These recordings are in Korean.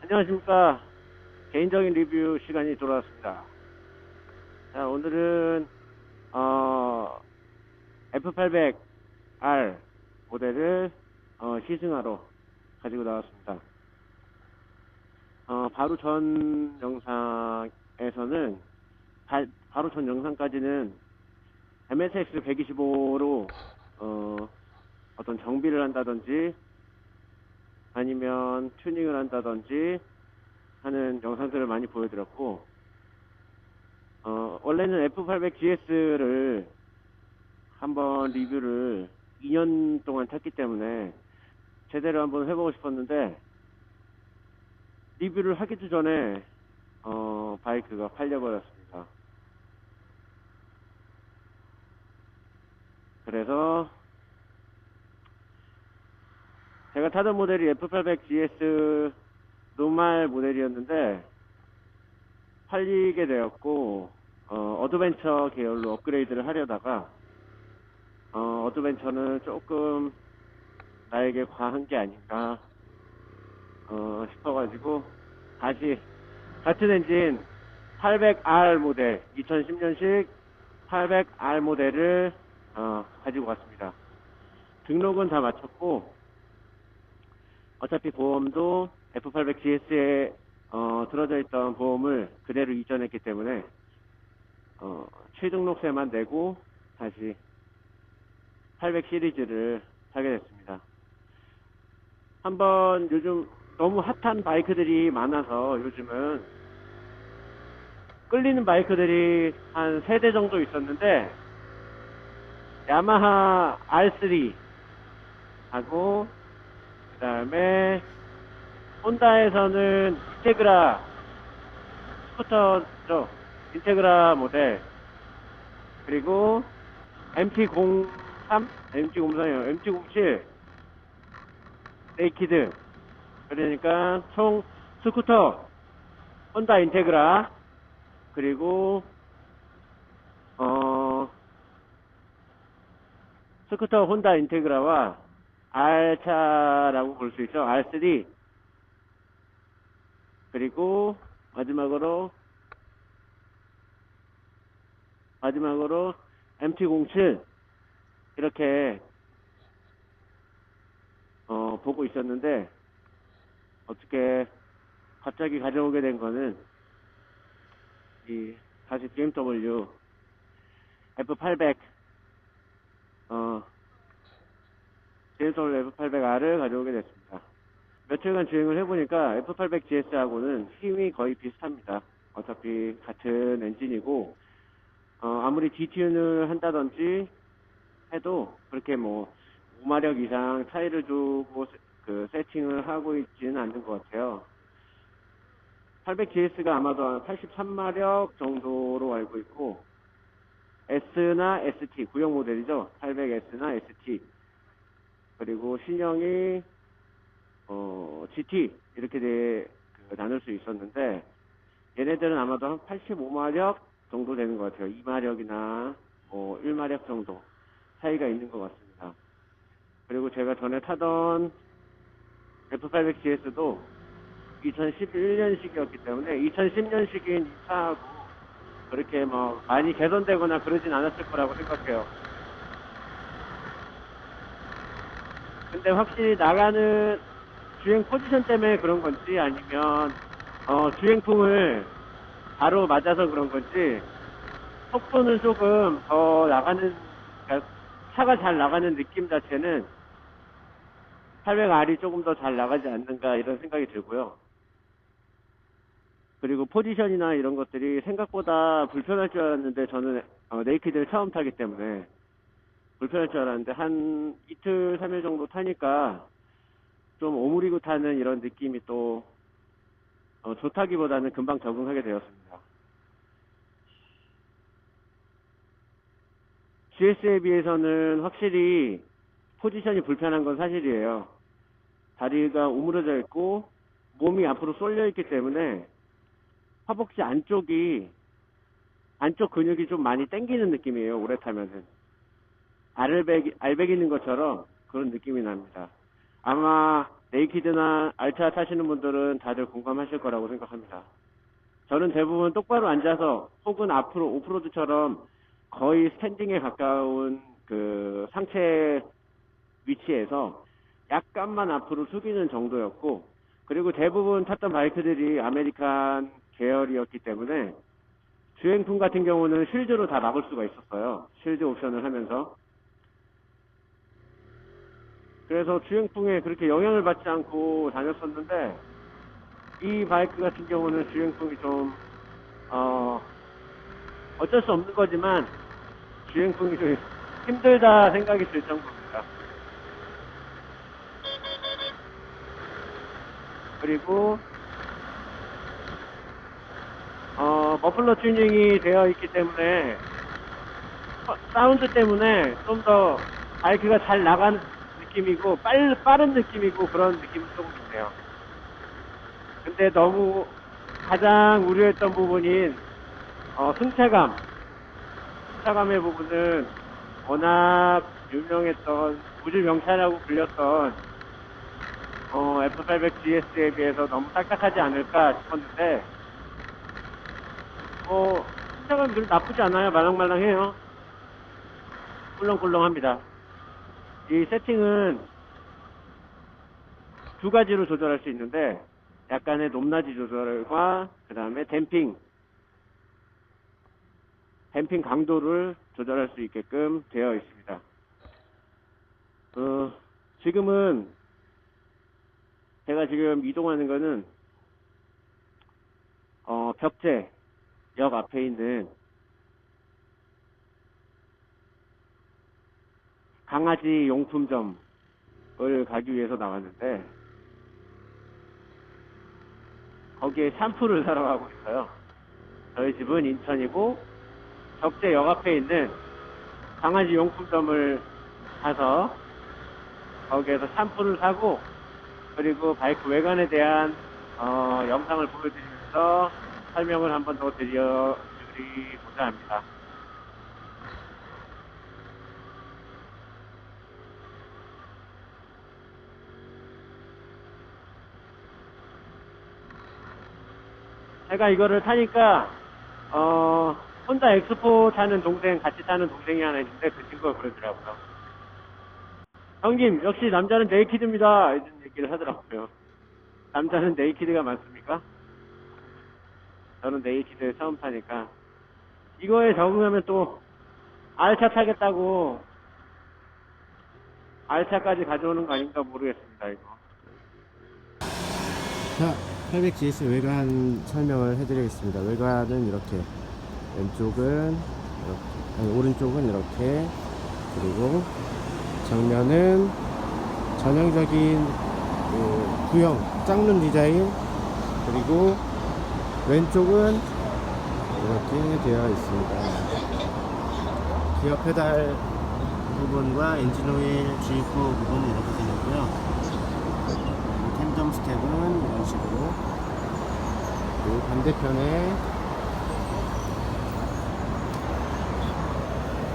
안녕하십니까. 개인적인 리뷰 시간이 돌아왔습니다. 자, 오늘은, F800R 모델을, 시승하러 가지고 나왔습니다. 바로 전 영상에서는, 바로 전 영상까지는 MSX 125로, 어떤 정비를 한다든지, 아니면 튜닝을 한다든지 하는 영상들을 많이 보여드렸고, 원래는 F800GS를 한번 리뷰를 2년 동안 탔기 때문에 제대로 한번 해보고 싶었는데, 리뷰를 하기도 전에 바이크가 팔려버렸습니다. 그래서 제가 타던 모델이 F800GS 노말 모델이었는데 팔리게 되었고, 어드벤처 계열로 업그레이드를 하려다가 어드벤처는 조금 나에게 과한 게 아닌가 싶어가지고 다시 같은 엔진 800R 모델, 2010년식 800R 모델을 가지고 갔습니다. 등록은 다 마쳤고, 어차피 보험도 F800GS에 들어져 있던 보험을 그대로 이전했기 때문에 취등록세만 내고 다시 800 시리즈를 사게 됐습니다. 한번 요즘 너무 핫한 바이크들이 많아서 요즘은 끌리는 바이크들이 한 3대 정도 있었는데, 야마하 R3 하고, 그 다음에 혼다에서는 인테그라 스쿠터죠. 인테그라 모델, 그리고 MT-03, MT-03이요. MT-07 네이키드. 그러니까 총 스쿠터 혼다 인테그라, 그리고 스쿠터 혼다 인테그라와 R차라고 볼 수 있죠. R3, 그리고 마지막으로 MT-07 이렇게 보고 있었는데, 어떻게 갑자기 가져오게 된 거는 다시 BMW F800 BMW F800R을 가져오게 됐습니다. 며칠간 주행을 해보니까 F800GS하고는 힘이 거의 비슷합니다. 어차피 같은 엔진이고, 아무리 디튠을 한다든지 해도 그렇게 뭐 5마력 이상 차이를 두고 그 세팅을 하고 있지는 않는 것 같아요. 800GS가 아마도 한 83마력 정도로 알고 있고, S나 ST, 구형 모델이죠. 800S나 ST. 그리고 신형이, GT, 이렇게 나눌 수 있었는데, 얘네들은 아마도 한 85마력 정도 되는 것 같아요. 2마력이나 뭐 1마력 정도 차이가 있는 것 같습니다. 그리고 제가 전에 타던 F800GS도 2011년식이었기 때문에 2010년식인 이 차하고 그렇게 뭐 많이 개선되거나 그러진 않았을 거라고 생각해요. 근데 확실히 나가는 주행 포지션 때문에 그런 건지, 아니면 주행풍을 바로 맞아서 그런 건지, 속도는 조금 더 나가는, 그러니까 차가 잘 나가는 느낌 자체는 800R이 조금 더 잘 나가지 않는가 이런 생각이 들고요. 그리고 포지션이나 이런 것들이 생각보다 불편할 줄 알았는데, 저는 네이키드를 처음 타기 때문에 불편할 줄 알았는데 한 이틀 3일 정도 타니까 좀 오므리고 타는 이런 느낌이 또 좋다기보다는 금방 적응하게 되었습니다. GS에 비해서는 확실히 포지션이 불편한 건 사실이에요. 다리가 우물어져 있고 몸이 앞으로 쏠려 있기 때문에 허벅지 안쪽 근육이 좀 많이 당기는 느낌이에요. 오래 타면은 알백 있는 것처럼 그런 느낌이 납니다. 아마 네이키드나 알차 타시는 분들은 다들 공감하실 거라고 생각합니다. 저는 대부분 똑바로 앉아서 혹은 앞으로 오프로드처럼 거의 스탠딩에 가까운 그 상체 위치에서 약간만 앞으로 숙이는 정도였고, 그리고 대부분 탔던 바이크들이 아메리칸 계열이었기 때문에 주행풍 같은 경우는 쉴드로 다 막을 수가 있었어요. 쉴드 옵션을 하면서. 그래서 주행풍에 그렇게 영향을 받지 않고 다녔었는데, 이 바이크 같은 경우는 주행풍이 좀 어쩔 수 없는 거지만 주행풍이 좀 힘들다 생각이 들 정도입니다. 그리고 머플러 튜닝이 되어 있기 때문에 사운드 때문에 좀 더 바이크가 잘 나가는 느낌이고 빠른 느낌이고 그런 느낌이 조금 있네요. 근데 너무 가장 우려했던 부분인 승차감의 부분은 워낙 유명했던 우주 명차라고 불렸던 F800GS에 비해서 너무 딱딱하지 않을까 싶었는데 승차감이 그렇게 나쁘지 않아요. 말랑말랑해요. 꿀렁꿀렁합니다. 이 세팅은 두 가지로 조절할 수 있는데 약간의 높낮이 조절과 그 다음에 댐핑 강도를 조절할 수 있게끔 되어 있습니다. 지금은 제가 지금 이동하는 거는 벽제역 앞에 있는 강아지 용품점을 가기 위해서 나왔는데 거기에 샴푸를 사러 가고 있어요. 저희 집은 인천이고 벽제역 앞에 있는 강아지 용품점을 가서 거기에서 샴푸를 사고 그리고 바이크 외관에 대한 영상을 보여드리면서 설명을 한 번 더 드리고자 합니다. 제가 이거를 타니까 혼다 엑스포 타는 동생, 같이 타는 동생이 하나 있는데 그 친구가 그러더라고요. 형님, 역시 남자는 네이키드입니다. 이런 얘기를 하더라고요. 남자는 네이키드가 많습니까? 저는 네이키드 처음 타니까 이거에 적응하면 또 R차 타겠다고 R차까지 가져오는 거 아닌가 모르겠습니다. 이거. 자, 800GS 외관 설명을 해드리겠습니다. 외관은 이렇게, 왼쪽은 이렇게, 아니, 오른쪽은 이렇게, 그리고 정면은 전형적인 구형 짝눈 디자인, 그리고 왼쪽은 이렇게 되어 있습니다. 기어 페달 부분과 엔진오일 G4 부분은 이렇게 생겼고요. 템점 스텝은 이런 식으로, 그리고 반대편에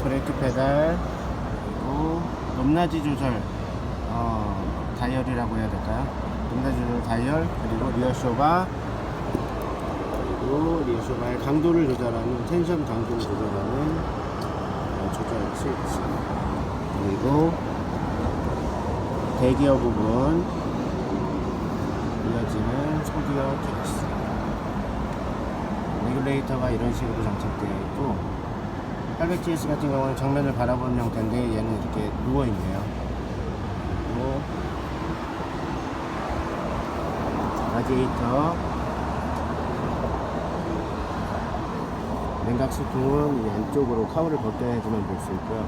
브레이크 페달, 그리고 높낮이 조절 다이얼이라고 해야 될까요? 높낮이 조절 다이얼, 그리고 리어쇼바의 강도를 조절하는, 텐션 강도를 조절하는 조절 스위치, 그리고 대기어 부분 이어지는 소기어 케이스, 레귤레이터가 이런 식으로 장착되어 있고, 800GS 같은 경우는 정면을 바라보는 형태인데 얘는 이렇게 누워있네요. 그리고 라디에이터, 냉각 소통은 왼쪽으로 카우를 벗겨내야지만 볼 수 있고요.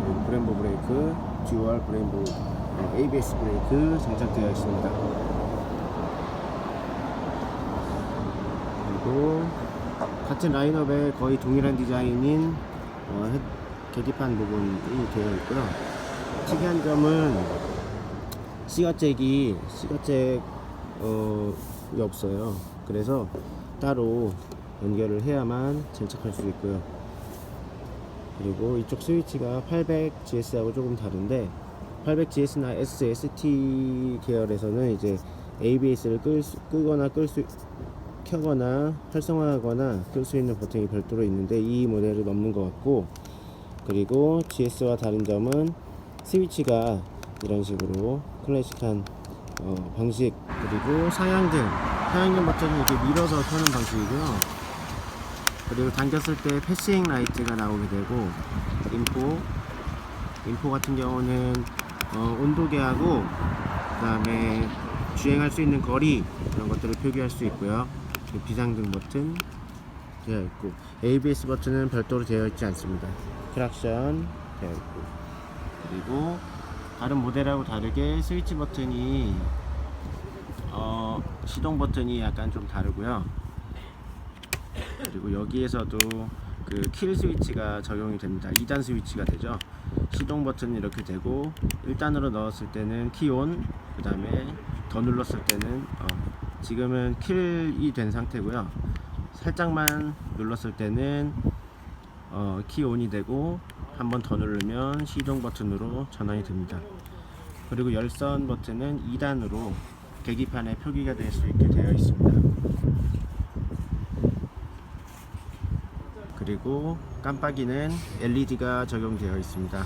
그리고 브렘보 브레이크, 듀얼 브렘보 ABS 브레이크 장착되어 있습니다. 그리고 같은 라인업에 거의 동일한 디자인인 계기판 부분이 되어 있고요. 특이한 점은 시가잭이 없어요. 그래서 따로 연결을 해야만 장착할 수 있고요. 그리고 이쪽 스위치가 800GS하고 조금 다른데 800GS나 SST 계열에서는 이제 ABS를 끄거나 켜거나 활성화하거나 끌 수 있는 버튼이 별도로 있는데 이 모델은 없는 것 같고, 그리고 GS와 다른 점은 스위치가 이런 식으로 클래식한 방식, 그리고 상향등 버튼을 이렇게 밀어서 켜는 방식이고요. 그리고 당겼을 때 패싱 라이트가 나오게 되고, 인포 같은 경우는 온도계하고 그 다음에 주행할 수 있는 거리, 이런 것들을 표기할 수 있고요. 비상등 버튼 되어 있고, ABS 버튼은 별도로 되어 있지 않습니다. 크락션 되어 있고, 그리고 다른 모델하고 다르게 스위치 버튼이 시동 버튼이 약간 좀 다르고요. 그리고 여기에서도 그 킬 스위치가 적용이 됩니다. 2단 스위치가 되죠. 시동 버튼이 이렇게 되고, 1단으로 넣었을 때는 키온, 그 다음에 더 눌렀을 때는 지금은 킬이 된 상태고요. 살짝만 눌렀을 때는 키온이 되고, 한 번 더 누르면 시동 버튼으로 전환이 됩니다. 그리고 열선 버튼은 2단으로 계기판에 표기가 될 수 있게 되어 있습니다. 그리고 깜빡이는 LED가 적용되어 있습니다.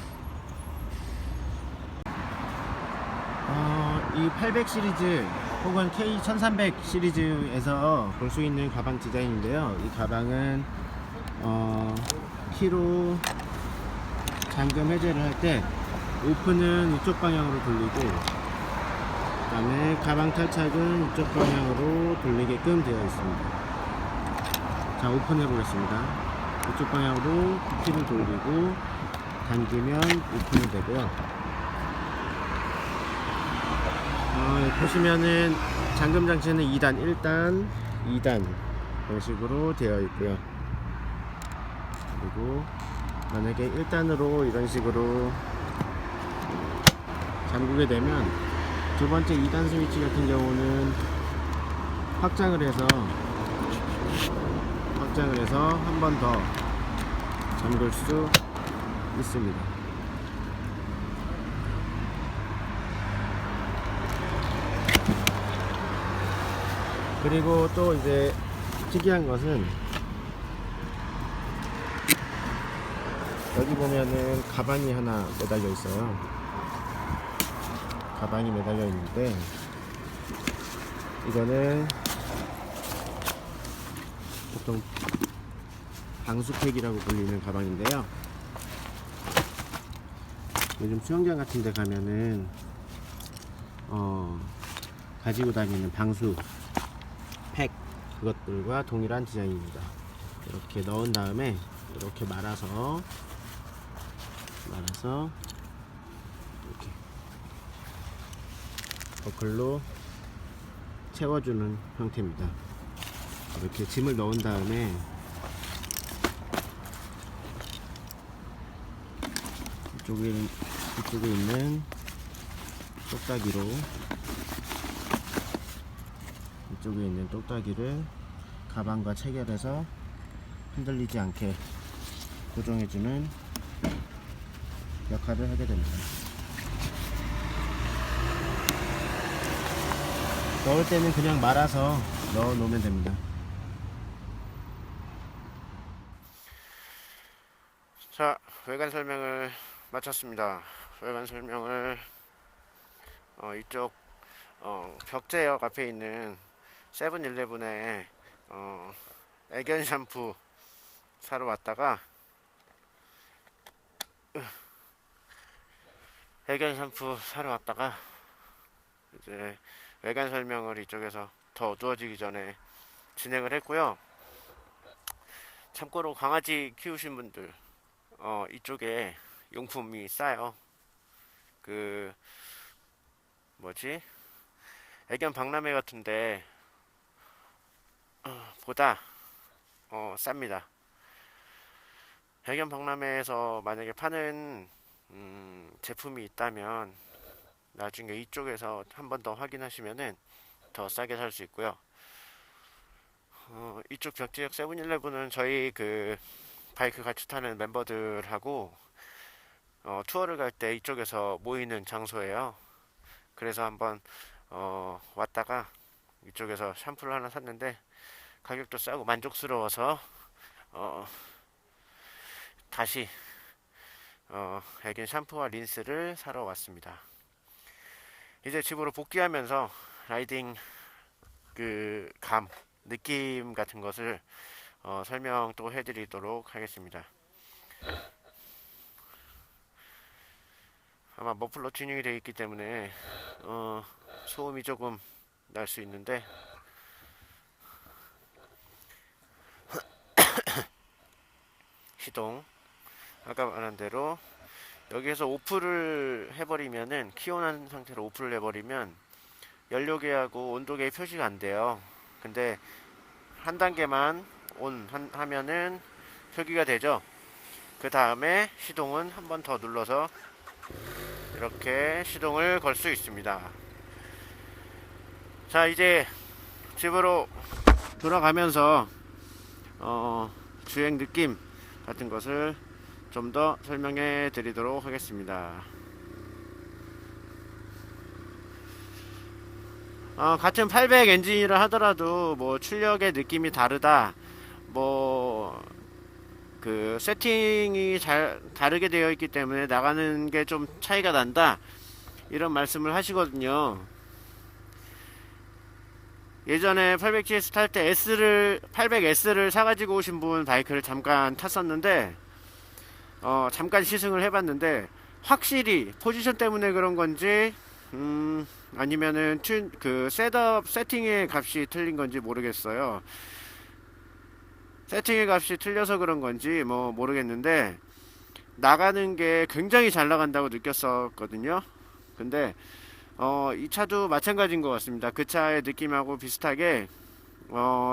이 800 시리즈 혹은 K1300 시리즈에서 볼 수 있는 가방 디자인인데요. 이 가방은 키로 잠금 해제를 할 때 오픈은 이쪽 방향으로 돌리고, 그 다음에 가방 탈착은 이쪽 방향으로 돌리게끔 되어 있습니다. 자, 오픈해 보겠습니다. 이쪽 방향으로 키를 돌리고 당기면 오픈이 되고요. 보시면은 잠금 장치는 2단, 1단, 2단 이런 식으로 되어 있고요. 그리고 만약에 1단으로 이런 식으로 잠그게 되면 두 번째 2단 스위치 같은 경우는 확장을 해서 한 번 더 잠글 수 있습니다. 그리고 또 이제 특이한 것은 여기 보면은 가방이 하나 매달려 있어요. 가방이 매달려 있는데, 이거는 보통 방수팩이라고 불리는 가방인데요. 요즘 수영장 같은 데 가면은 가지고 다니는 방수팩, 그것들과 동일한 디자인입니다. 이렇게 넣은 다음에 이렇게 말아서 이렇게 버클로 채워주는 형태입니다. 이렇게 짐을 넣은 다음에 이쪽에 있는 똑딱이를 가방과 체결해서 흔들리지 않게 고정해주는 역할을 하게 됩니다. 넣을 때는 그냥 말아서 넣어 놓으면 됩니다. 자, 외관 설명을 마쳤습니다. 외관 설명을 이쪽 벽제역 앞에 있는 세븐일레븐에 애견 샴푸 사러 왔다가 이제 외관 설명을 이쪽에서 더 어두워지기 전에 진행을 했고요. 참고로 강아지 키우신 분들 이쪽에 용품이 싸요. 그 뭐지, 애견 박람회 같은데 보다 쌉니다. 애견 박람회에서 만약에 파는 제품이 있다면 나중에 이쪽에서 한 번 더 확인하시면은 더 싸게 살 수 있고요. 이쪽 벽지역 세븐일레븐은 저희 그 바이크 같이 타는 멤버들하고 투어를 갈 때 이쪽에서 모이는 장소예요. 그래서 한번 왔다가 이쪽에서 샴푸를 하나 샀는데 가격도 싸고 만족스러워서 다시 애견 샴푸와 린스를 사러 왔습니다. 이제 집으로 복귀하면서 라이딩 그 느낌 같은 것을 설명 또 해드리도록 하겠습니다. 아마 머플러 튜닝이 되어 있기 때문에 소음이 조금 날 수 있는데 시동 아까 말한 대로 여기에서 오프를 해버리면은 키온한 상태로 오프를 해버리면 연료계하고 온도계 표시가 안 돼요. 근데 한 단계만 온 하면은 표기가 되죠. 그 다음에 시동은 한 번 더 눌러서 이렇게 시동을 걸 수 있습니다. 자, 이제 집으로 돌아가면서 주행 느낌 같은 것을 좀 더 설명해 드리도록 하겠습니다. 같은 800 엔진이라 하더라도 뭐 출력의 느낌이 다르다, 뭐 그 세팅이 다르게 되어 있기 때문에 나가는 게 좀 차이가 난다, 이런 말씀을 하시거든요. 예전에 800GS 탈 때 800S를 사가지고 오신 분 바이크를 잠깐 탔었는데 잠깐 시승을 해봤는데 확실히 포지션 때문에 그런 건지 아니면은 그 셋업 세팅의 값이 틀린 건지 모르겠어요. 세팅의 값이 틀려서 그런 건지 뭐 모르겠는데 나가는 게 굉장히 잘 나간다고 느꼈었거든요. 근데 이 차도 마찬가지인 것 같습니다. 그 차의 느낌하고 비슷하게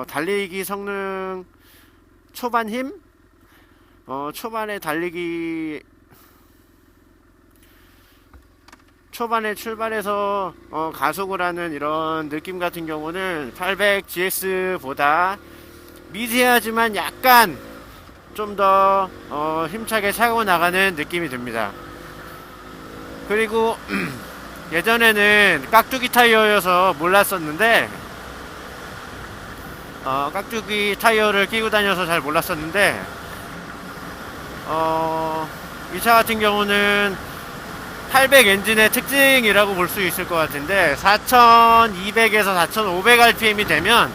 달리기 성능, 초반 힘, 초반에 출발해서 가속을 하는 이런 느낌 같은 경우는 800GS보다 미세하지만 약간 좀 더 힘차게 차고 나가는 느낌이 듭니다. 그리고 예전에는 깍두기 타이어여서 몰랐었는데 깍두기 타이어를 끼고 다녀서 잘 몰랐었는데 이 차 같은 경우는 800 엔진의 특징이라고 볼 수 있을 것 같은데 4200에서 4500rpm이 되면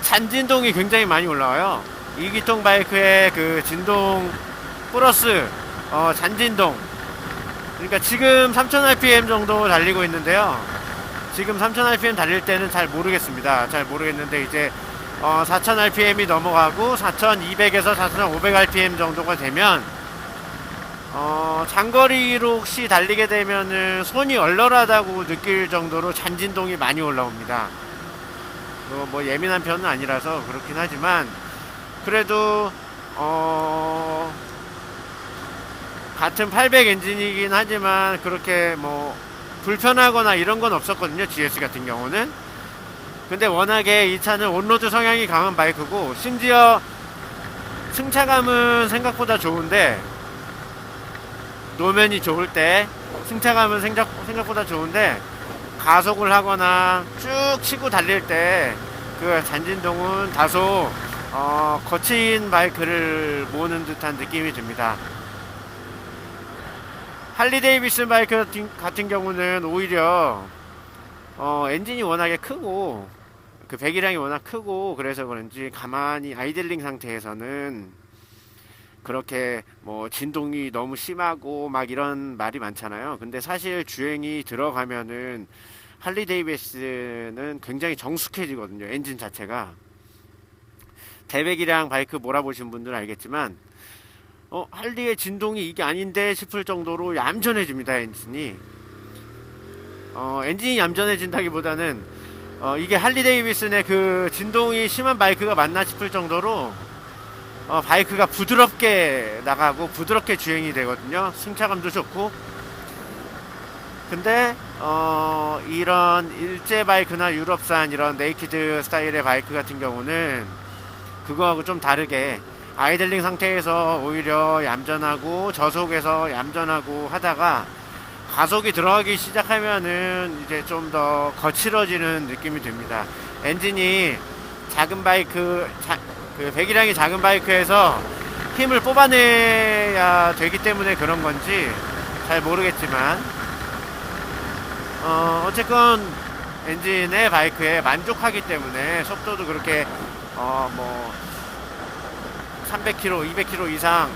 잔진동이 굉장히 많이 올라와요. 2기통 바이크의 그 진동 플러스 잔진동, 그러니까 지금 3000rpm 정도 달리고 있는데요. 지금 3000rpm 달릴 때는 잘 모르겠습니다. 잘 모르겠는데 이제 4000rpm이 넘어가고 4200에서 4500rpm 정도가 되면 장거리로 혹시 달리게 되면은 손이 얼얼하다고 느낄 정도로 잔진동이 많이 올라옵니다. 뭐 예민한 편은 아니라서 그렇긴 하지만 그래도 같은 800 엔진이긴 하지만 그렇게 뭐 불편하거나 이런 건 없었거든요, GS 같은 경우는. 근데 워낙에 이 차는 온로드 성향이 강한 바이크고 심지어 승차감은 생각보다 좋은데, 노면이 좋을 때 승차감은 생각보다 좋은데 가속을 하거나 쭉 치고 달릴 때 그 잔진동은 다소 거친 바이크를 모으는 듯한 느낌이 듭니다. 할리 데이비슨 바이크 같은 경우는 오히려 엔진이 워낙에 크고 그 배기량이 워낙 크고 그래서 그런지 가만히 아이들링 상태에서는 그렇게 뭐 진동이 너무 심하고 막 이런 말이 많잖아요. 근데 사실 주행이 들어가면은 할리 데이비스는 굉장히 정숙해지거든요, 엔진 자체가. 대배기량 바이크 몰아보신 분들은 알겠지만 할리의 진동이 이게 아닌데 싶을 정도로 얌전해집니다, 엔진이. 엔진이 얌전해진다기보다는 이게 할리 데이비슨의 그 진동이 심한 바이크가 맞나 싶을 정도로 바이크가 부드럽게 나가고 부드럽게 주행이 되거든요. 승차감도 좋고. 근데 이런 일제 바이크나 유럽산 이런 네이키드 스타일의 바이크 같은 경우는 그거하고 좀 다르게 아이들링 상태에서 오히려 얌전하고 저속에서 얌전하고 하다가 가속이 들어가기 시작하면은 이제 좀 더 거칠어지는 느낌이 듭니다. 엔진이 작은 바이크, 그 배기량이 작은 바이크에서 힘을 뽑아내야 되기 때문에 그런 건지 잘 모르겠지만, 어쨌건 엔진의 바이크에 만족하기 때문에 속도도 그렇게 뭐 300km, 200km 이상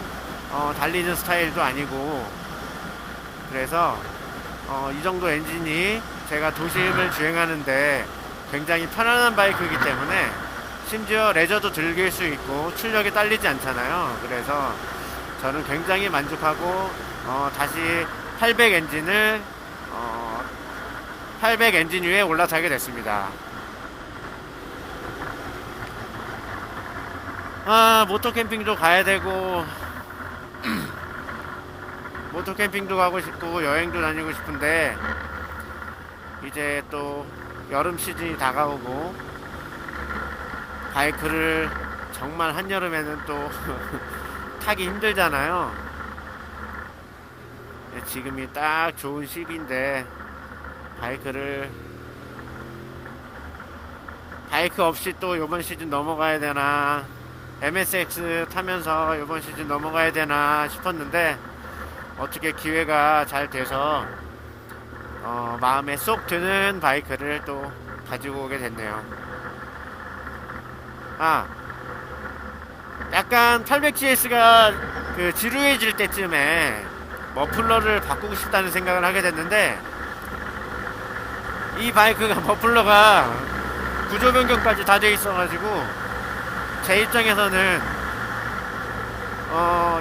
달리는 스타일도 아니고, 그래서 이 정도 엔진이 제가 도심을 주행하는데 굉장히 편안한 바이크이기 때문에 심지어 레저도 즐길 수 있고 출력이 딸리지 않잖아요. 그래서 저는 굉장히 만족하고 다시 800 엔진을 800 엔진 위에 올라타게 됐습니다. 모토 캠핑도 가야 되고 모토 캠핑도 가고 싶고 여행도 다니고 싶은데 이제 또 여름 시즌이 다가오고 바이크를 정말 한여름에는 또 타기 힘들잖아요. 지금이 딱 좋은 시기인데 바이크 없이 또 요번 시즌 넘어가야 되나, MSX 타면서 요번 시즌 넘어가야 되나 싶었는데 어떻게 기회가 잘 돼서 마음에 쏙 드는 바이크를 또 가지고 오게 됐네요. 약간 800GS가 그 지루해질 때쯤에 머플러를 바꾸고 싶다는 생각을 하게 됐는데, 이 바이크가 머플러가 구조 변경까지 다 돼 있어가지고 제 입장에서는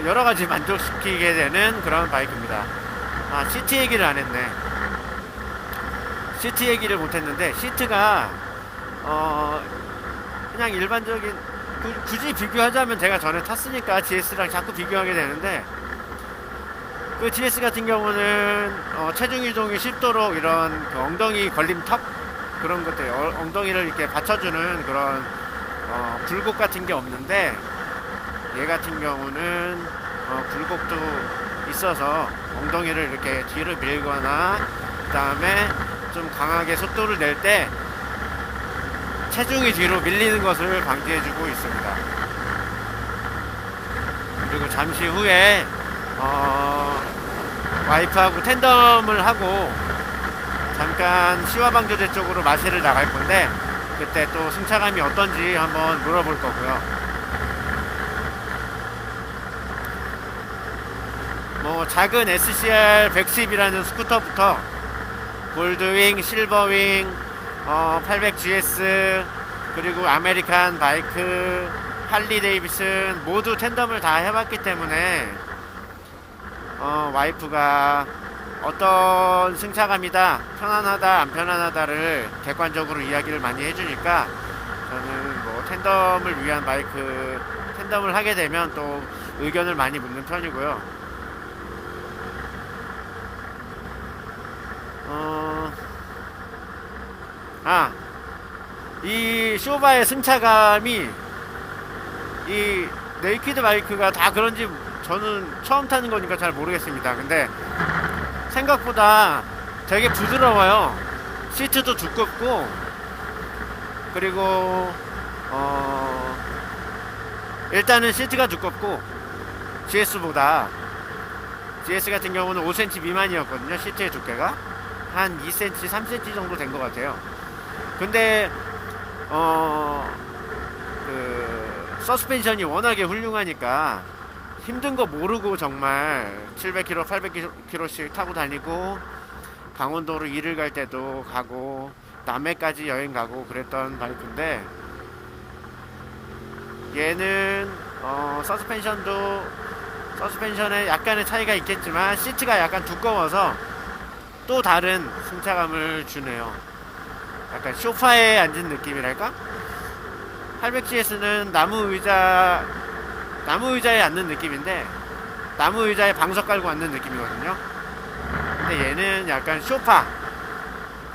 여러가지 만족시키게 되는 그런 바이크입니다. 시트 얘기를 안 했네. 시트 얘기를 못했는데, 시트가 그냥 일반적인, 굳이 비교하자면 제가 전에 탔으니까 GS랑 자꾸 비교하게 되는데, 그 GS 같은 경우는 체중 이동이 쉽도록 이런 그 엉덩이 걸림탑 그런 것들, 엉덩이를 이렇게 받쳐주는 그런 굴곡 같은 게 없는데, 얘 같은 경우는 굴곡도 있어서 엉덩이를 이렇게 뒤로 밀거나 그 다음에 좀 강하게 속도를 낼 때 체중이 뒤로 밀리는 것을 방지해주고 있습니다. 그리고 잠시 후에 와이프하고 텐덤을 하고 잠깐 시화방조제 쪽으로 마실을 나갈 건데, 그때 또 승차감이 어떤지 한번 물어볼 거고요. 뭐 작은 SCR 110이라는 스쿠터부터 골드윙, 실버윙, 800GS, 그리고 아메리칸 바이크, 할리 데이비슨 모두 텐덤을 다 해봤기 때문에 와이프가 어떤 승차감이다, 편안하다, 안 편안하다를 객관적으로 이야기를 많이 해주니까 저는 뭐 텐덤을 위한 바이크, 텐덤을 하게 되면 또 의견을 많이 묻는 편이고요. 이 쇼바의 승차감이 이 네이키드 바이크가 다 그런지 저는 처음 타는 거니까 잘 모르겠습니다. 근데 생각보다 되게 부드러워요. 시트도 두껍고, 그리고 일단은 시트가 두껍고, GS보다, GS 같은 경우는 5cm 미만이었거든요. 시트의 두께가 한 2cm, 3cm 정도 된 것 같아요. 근데 그 서스펜션이 워낙에 훌륭하니까 힘든 거 모르고 정말 700km, 800km씩 타고 다니고, 강원도로 일을 갈 때도 가고 남해까지 여행 가고 그랬던 바이크인데, 얘는 서스펜션에 약간의 차이가 있겠지만 시트가 약간 두꺼워서 또 다른 승차감을 주네요. 약간 소파에 앉은 느낌이랄까? 800GS는 나무 의자에 앉는 느낌인데, 나무 의자에 방석 깔고 앉는 느낌이거든요. 근데 얘는 약간 소파,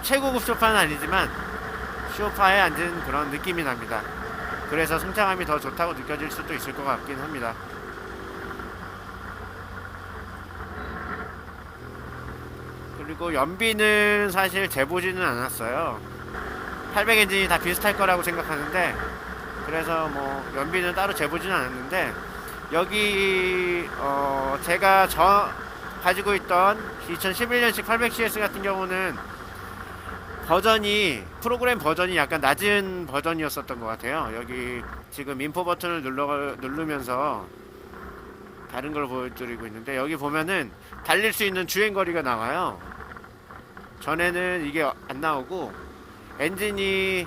최고급 소파는 아니지만 소파에 앉은 그런 느낌이 납니다. 그래서 승차감이 더 좋다고 느껴질 수도 있을 것 같긴 합니다. 그리고 연비는 사실 재보지는 않았어요. 800 엔진이 다 비슷할 거라고 생각하는데, 그래서 뭐 연비는 따로 재보지는 않았는데, 여기 제가 가지고 있던 2011년식 800CS 같은 경우는 프로그램 버전이 약간 낮은 버전이었었던 것 같아요. 여기 지금 인포 버튼을 누르면서 다른 걸 보여드리고 있는데, 여기 보면은 달릴 수 있는 주행거리가 나와요. 전에는 이게 안 나오고, 엔진이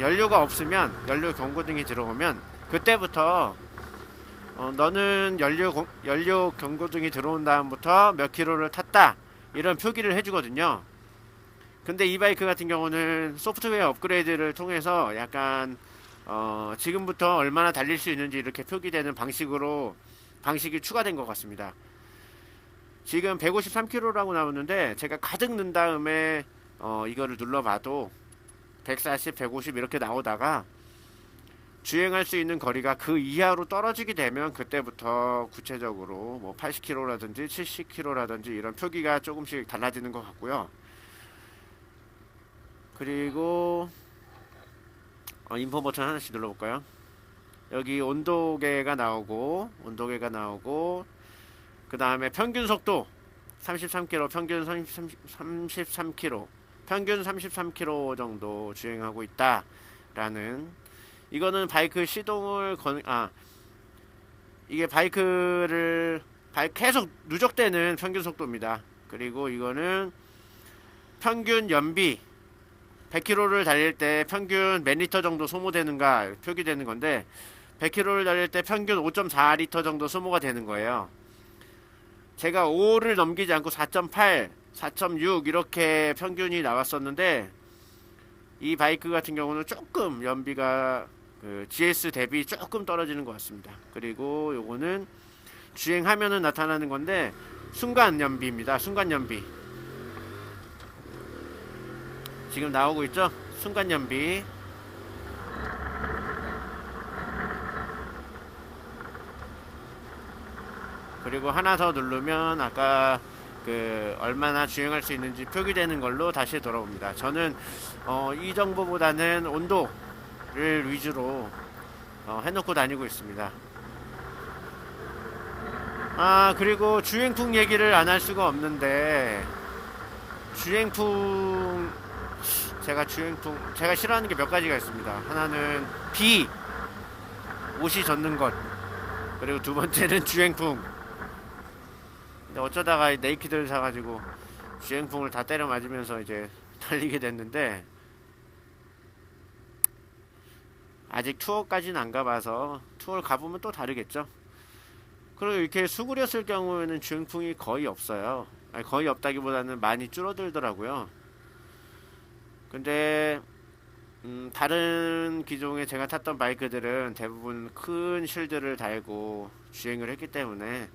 연료가 없으면, 연료 경고등이 들어오면 그때부터 너는 연료 경고등이 들어온 다음부터 몇 킬로를 탔다, 이런 표기를 해주거든요. 근데 이 바이크 같은 경우는 소프트웨어 업그레이드를 통해서 약간 지금부터 얼마나 달릴 수 있는지 이렇게 표기되는 방식이 추가된 것 같습니다. 지금 153km라고 나오는데, 제가 가득 넣은 다음에 이거를 눌러봐도 140, 150 이렇게 나오다가 주행할 수 있는 거리가 그 이하로 떨어지게 되면 그때부터 구체적으로 뭐 80km라든지 70km라든지 이런 표기가 조금씩 달라지는 것 같고요. 그리고 인포 버튼 하나씩 눌러볼까요? 여기 온도계가 나오고 그 다음에 평균 속도 33km, 평균 33km, 평균 33km 정도 주행하고 있다라는, 이거는 바이크 시동을 이게 계속 누적되는 평균 속도입니다. 그리고 이거는 평균 연비, 100km를 달릴 때 평균 몇 리터 정도 소모되는가 표기되는 건데, 100km를 달릴 때 평균 5.4리터 정도 소모가 되는 거예요. 제가 5를 넘기지 않고 4.8, 4.6 이렇게 평균이 나왔었는데, 이 바이크 같은 경우는 조금 연비가 GS 대비 조금 떨어지는 것 같습니다. 그리고 요거는 주행하면은 나타나는 건데, 순간 연비입니다. 순간 연비 지금 나오고 있죠? 순간 연비. 그리고 하나 더 누르면 아까 얼마나 주행할 수 있는지 표기되는 걸로 다시 돌아옵니다. 저는 이 정보보다는 온도를 위주로 해놓고 다니고 있습니다. 그리고 주행풍 얘기를 안 할 수가 없는데, 제가 싫어하는 게 몇 가지가 있습니다. 하나는 옷이 젖는 것, 그리고 두 번째는 주행풍. 근데 어쩌다가 네이키드를 사가지고 주행풍을 다 때려 맞으면서 이제 달리게 됐는데, 아직 투어까지는 안 가봐서 투어를 가보면 또 다르겠죠. 그리고 이렇게 수그렸을 경우에는 주행풍이 거의 없어요. 거의 없다기보다는 많이 줄어들더라고요. 근데 다른 기종에 제가 탔던 바이크들은 대부분 큰 실드를 달고 주행을 했기 때문에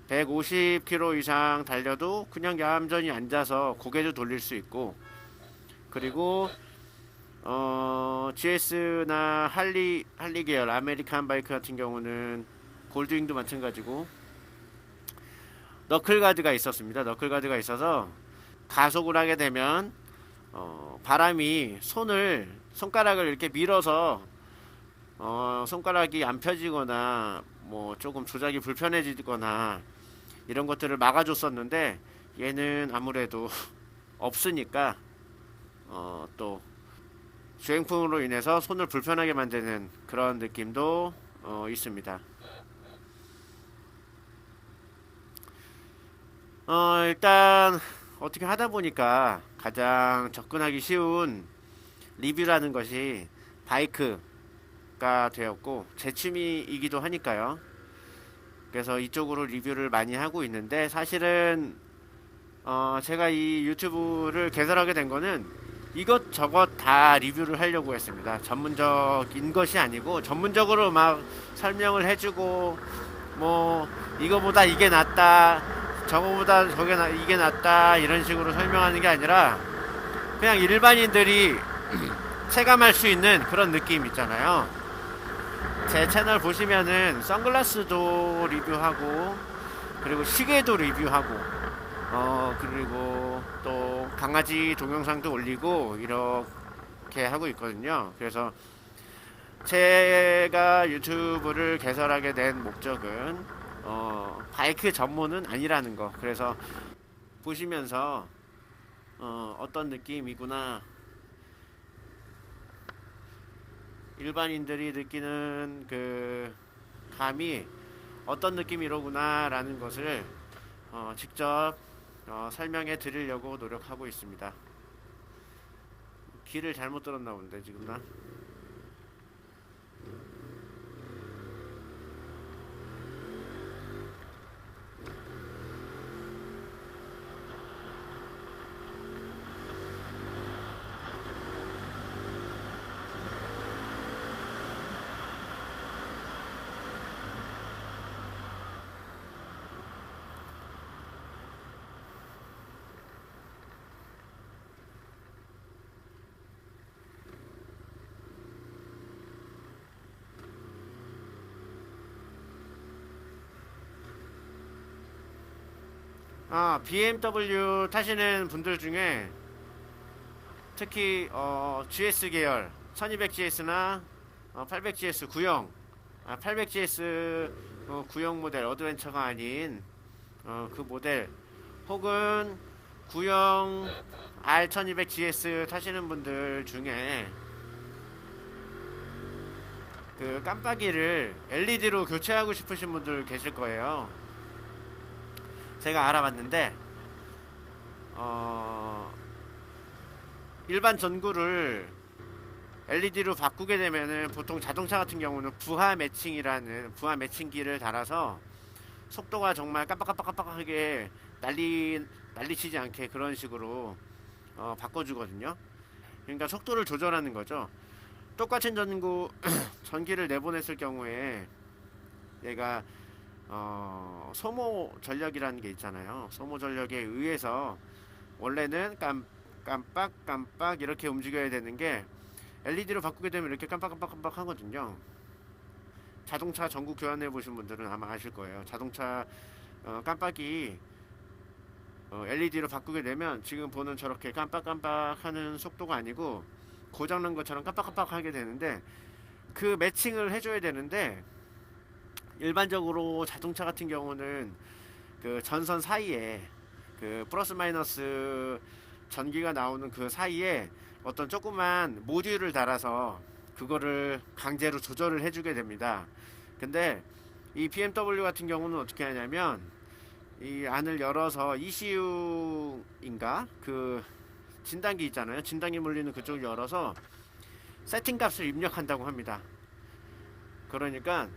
150km 이상 달려도 그냥 얌전히 앉아서 고개도 돌릴 수 있고, 그리고 GS나 할리 계열 아메리칸 바이크 같은 경우는 골드윙도 마찬가지고 너클가드가 있었습니다. 너클가드가 있어서 가속을 하게 되면 바람이 손가락을 이렇게 밀어서 손가락이 안 펴지거나 뭐 조금 조작이 불편해지거나 이런 것들을 막아줬었는데, 얘는 아무래도 없으니까 또 주행풍으로 인해서 손을 불편하게 만드는 그런 느낌도 있습니다. 일단 어떻게 하다 보니까 가장 접근하기 쉬운 리뷰라는 것이 바이크가 되었고, 제 취미이기도 하니까요. 그래서 이쪽으로 리뷰를 많이 하고 있는데, 사실은 제가 이 유튜브를 개설하게 된 거는 이것저것 다 리뷰를 하려고 했습니다. 전문적인 것이 아니고 전문적으로 막 설명을 해주고, 뭐 이거보다 이게 낫다, 저거보다 이게 낫다, 이런 식으로 설명하는 게 아니라 그냥 일반인들이 체감할 수 있는 그런 느낌 있잖아요. 제 채널 보시면은 선글라스도 리뷰하고 그리고 시계도 리뷰하고 그리고 또 강아지 동영상도 올리고 이렇게 하고 있거든요. 그래서 제가 유튜브를 개설하게 된 목적은 바이크 전문은 아니라는 거. 그래서 보시면서 어떤 느낌이구나, 일반인들이 느끼는 그 감이 어떤 느낌이로구나 라는 것을 직접 설명해 드리려고 노력하고 있습니다. 길을 잘못 들었나 본데 지금 나. BMW 타시는 분들 중에 특히 GS 계열 1200GS나 800GS 구형, 800GS 구형 모델 어드벤처가 아닌 그 모델, 혹은 구형 R1200GS 타시는 분들 중에 그 깜빡이를 LED로 교체하고 싶으신 분들 계실 거예요. 제가 알아봤는데 일반 전구를 LED로 바꾸게 되면은 보통 자동차 같은 경우는 부하 매칭이라는 부하 매칭기를 달아서 속도가 정말 깜빡깜빡깜빡하게 난리치지 않게 그런 식으로 바꿔주거든요. 그러니까 속도를 조절하는 거죠. 똑같은 전구 전기를 내보냈을 경우에 얘가 소모 전력이라는 게 있잖아요. 소모 전력에 의해서 원래는 깜빡깜빡 이렇게 움직여야 되는 게 LED로 바꾸게 되면 이렇게 깜빡깜빡깜빡 하거든요. 자동차 전구 교환해 보신 분들은 아마 아실 거예요. 자동차 깜빡이 LED로 바꾸게 되면 지금 보는 저렇게 깜빡깜빡 하는 속도가 아니고 고장난 것처럼 깜빡깜빡 하게 되는데, 그 매칭을 해줘야 되는데 일반적으로 자동차 같은 경우는 그 전선 사이에 그 플러스 마이너스 전기가 나오는 그 사이에 어떤 조그만 모듈을 달아서 그거를 강제로 조절을 해주게 됩니다. 근데 이 BMW 같은 경우는 어떻게 하냐면 이 안을 열어서 ECU인가 그 진단기 있잖아요. 진단기 물리는 그쪽을 열어서 세팅 값을 입력한다고 합니다. 그러니까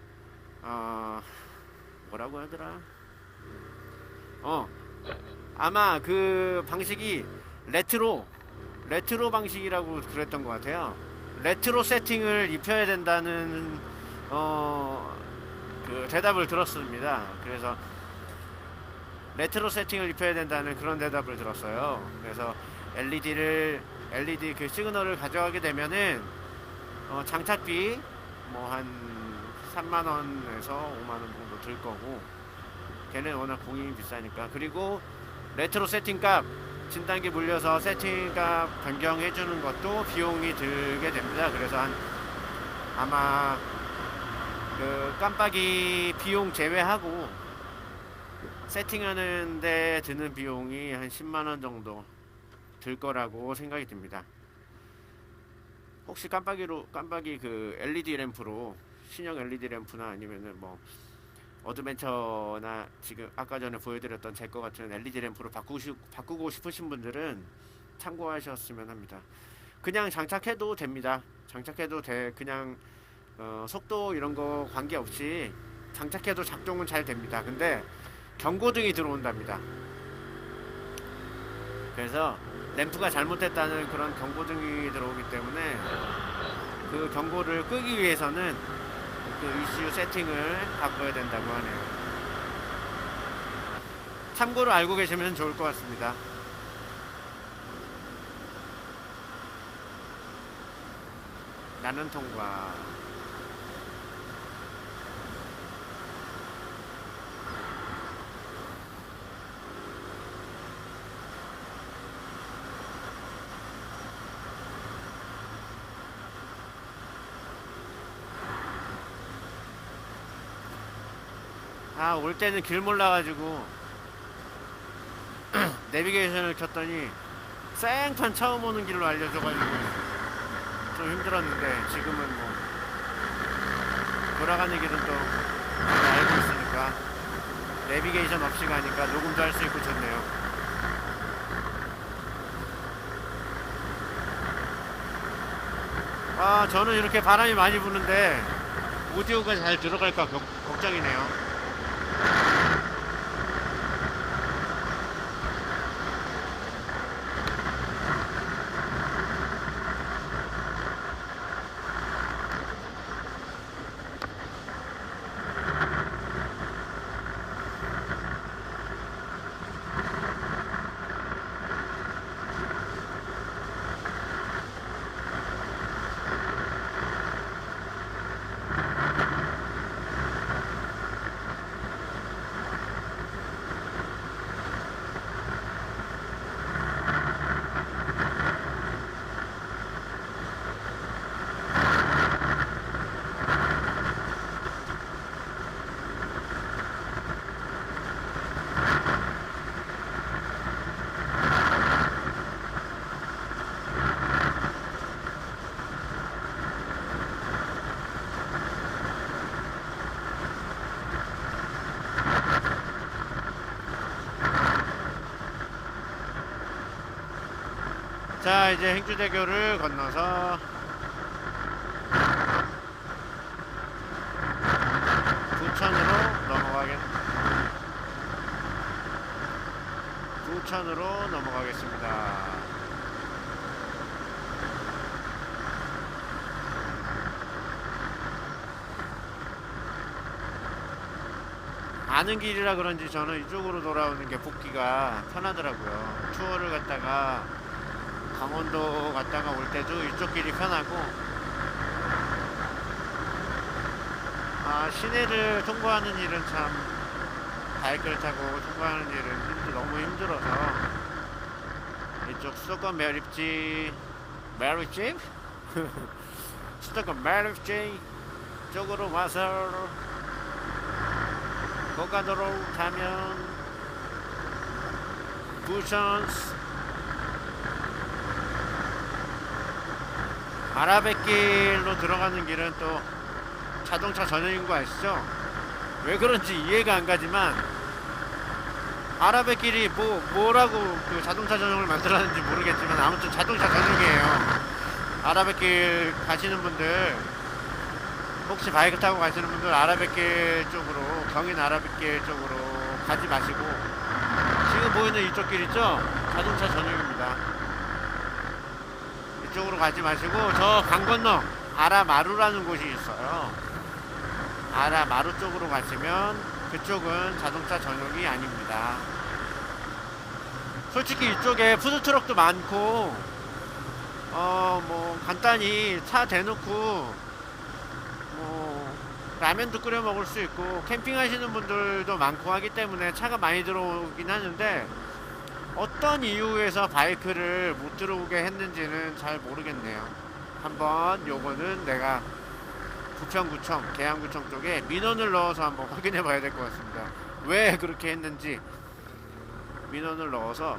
뭐라고 하더라? 아마 그 방식이 레트로 방식이라고 그랬던 것 같아요. 레트로 세팅을 입혀야 된다는 그 대답을 들었습니다. 그래서 레트로 세팅을 입혀야 된다는 그런 대답을 들었어요. 그래서 LED 그 시그널을 가져가게 되면은 장착비 뭐 한 3만원에서 5만원 정도 들 거고, 걔는 워낙 공임이 비싸니까. 그리고 레트로 세팅값, 진단기 물려서 세팅값 변경해주는 것도 비용이 들게 됩니다. 그래서 아마 그 깜빡이 비용 제외하고 세팅하는데 드는 비용이 한 10만원 정도 들 거라고 생각이 듭니다. 혹시 깜빡이 그 LED 램프로, 신형 LED 램프나 아니면은 뭐 어드벤처나 지금 아까 전에 보여드렸던 제 거 같은 LED 램프로 바꾸고 싶으신 분들은 참고하셨으면 합니다. 그냥 장착해도 됩니다. 장착해도 돼. 그냥 속도 이런 거 관계없이 장착해도 작동은 잘 됩니다. 근데 경고등이 들어온답니다. 그래서 램프가 잘못됐다는 그런 경고등이 들어오기 때문에 그 경고를 끄기 위해서는 그 ECU 세팅을 바꿔야 된다고 하네요. 참고로 알고 계시면 좋을 것 같습니다. 나는 통과. 아, 올 때는 길 몰라가지고 내비게이션을 켰더니 생판 처음 오는 길로 알려줘가지고 좀 힘들었는데, 지금은 뭐 돌아가는 길은 또 알고 있으니까 내비게이션 없이 가니까 녹음도 할 수 있고 좋네요. 아, 저는 이렇게 바람이 많이 부는데 오디오가 잘 들어갈까 걱정이네요. 자, 이제 행주대교를 건너서 부천으로 넘어가겠습니다. 아는 길이라 그런지 저는 이쪽으로 돌아오는 게 복귀가 편하더라고요. 투어를 갔다가 강원도 갔다가 올 때도 이쪽 길이 편하고, 아, 시내를 통과하는 일은 참, 바이크를 타고 통과하는 일은 너무 힘들어서 이쪽 수도권 매립지 수도권 매립지 쪽으로 와서 고가도로 가면 부천 아라뱃길로 들어가는 길은 또 자동차 전용인 거 아시죠? 왜 그런지 이해가 안 가지만 아라뱃길이 뭐라고 그 자동차 전용을 만들었는지 모르겠지만 아무튼 자동차 전용이에요. 아라뱃길 가시는 분들, 혹시 바이크 타고 가시는 분들 아라뱃길 쪽으로, 경인 아라뱃길 쪽으로 가지 마시고, 지금 보이는 이쪽 길 있죠? 자동차 전용입니다. 이쪽으로 가지 마시고 저 강 건너 아라마루라는 곳이 있어요. 아라마루 쪽으로 가시면 그쪽은 자동차 전용이 아닙니다. 솔직히 이쪽에 푸드트럭도 많고 뭐 간단히 차 대놓고 뭐 라면도 끓여 먹을 수 있고 캠핑 하시는 분들도 많고 하기 때문에 차가 많이 들어오긴 하는데, 어떤 이유에서 바이크를 못 들어오게 했는지는 잘 모르겠네요. 한번 요거는 내가 부평구청, 계양구청 쪽에 민원을 넣어서 한번 확인해 봐야 될 것 같습니다. 왜 그렇게 했는지 민원을 넣어서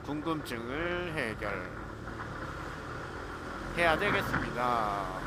궁금증을 해결해야 되겠습니다.